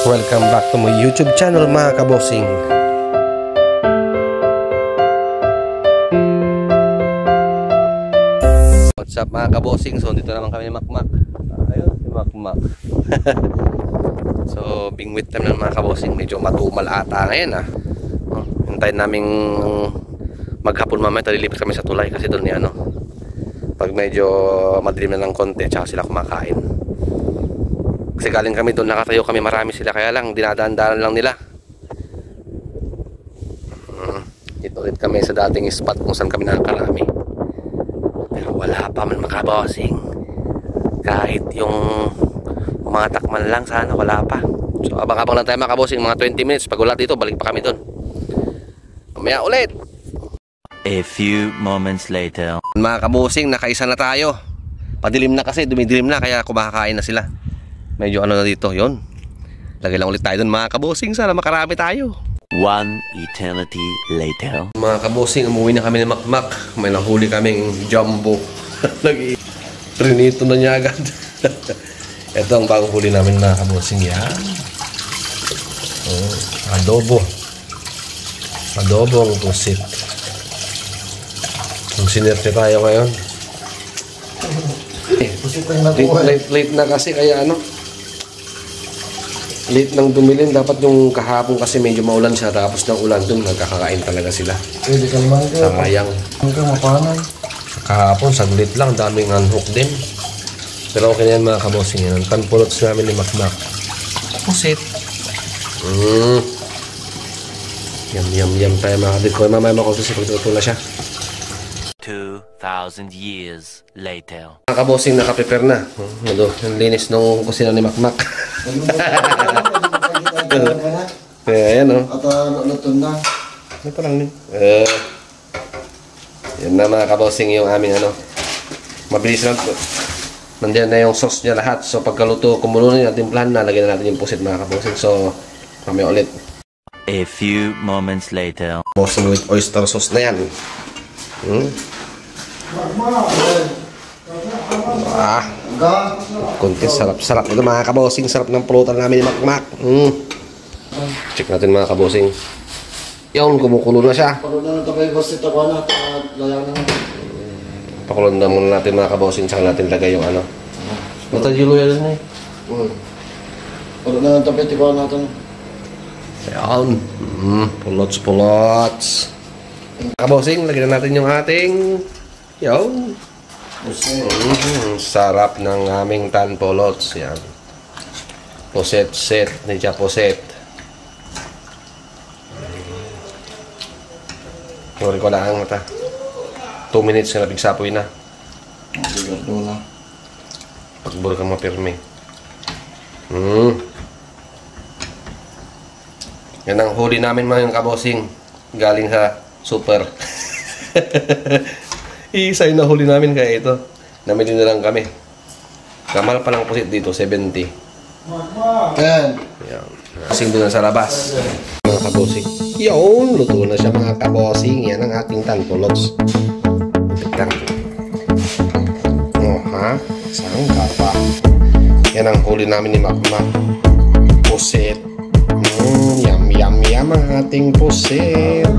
Welcome back to my YouTube channel mga kabosing. What's up mga kabosing? So dito naman kami ni Makmak. Ayun si Makmak. So bingwit naman mga kabosing. Medyo matumal ata ngayon ah. Hintayin naming maghapon mamaya, talilipat kami sa tulay kasi doon ni ano, pag medyo madilim na ng konti tsaka sila kumakain. Kasi galing kami doon, nakatayo kami, marami sila, kaya lang dinadaan-daan lang nila. Dito ulit kami sa dating spot kung saan kami nakakarami, pero wala pa man makabosing. Kahit yung umatak man lang sana, wala pa. So abang-abang lang tayo makabosing, mga 20 minutes. Pag wala dito, balik pa kami doon mamaya ulit. A few moments later. Mga kabosing, nakaisa na tayo. Padilim na kasi, dumidilim na, kaya kumakain na sila. Medyo ano na dito, yon. Lagay lang ulit tayo dun mga kabosing, sana makarami tayo. One eternity later. Mga kabosing, umuwi na kami ni Makmak. May nahuli kaming jumbo. Trinito na niya agad. Ito ang bagong huli namin mga kabosing. Yan. Adobo. Adobong pusit. Ang sinerte tayo ngayon. Late na kasi, kaya ano, late nang dumilin. Dapat yung kahapon kasi medyo maulan siya, tapos ng ulan dun nagkakakain talaga sila. Pwede ka naman ka. Sayang. Hanggang mapanay. Kahapon saglit lang, daming unhook din. Pero okay na yan mga kabosing. Yan ang tanpulots namin ni Makmak. Pusit. Yum tayo mga kabit ko. Mamaya makulto pag tutula siya. 2,000 years later. Mga kabosing, nakaprepare na. Ang linis nung kusina ni Makmak. Ayan o. At lutun na. Ito lang din. Yan na mga kabosing yung aming ano. Mabilis lang. Nandiyan na yung sauce niya lahat. So pagkaluto, kumulo na natin plan na, lagyan na natin yung pusit mga kabosing. So kami ulit. A few moments later. Bosing with oyster sauce na yan. Kunti sarap ito mga kabosing. Sarap ng pulutan namin ni Makmak. Check natin mga kabosing. Yun, kumukulo na siya. Pakulon na muna natin mga kabosing. Saka natin lagay yung ano. Natajilo yan na eh. Palo na ng tapete ko natin. Ayan. Pulots. Kabosing, lagyan na natin yung ating yun. Sarap ng aming tanpolots. Yan. Puset set. Nidya puset. Nuri ko lang mata. 2 minutes na napigsapoy na. Sigurado na. Pagburo kang mapirme. Yan ang huli namin mga kabosing. Galing sa super. Isa yung nahuli namin, kaya ito. Namili na lang kami. Kamal pa lang pusit dito, 70. Ten. Yan. Kasing doon sa labas. Mga kabosing. Yun, luto na siya mga kabosing. Yan ang ating tanpolots. Ha? Sangka pa. Yan ang huli namin ni Makmak. Pusit. Yum ang ating pusit.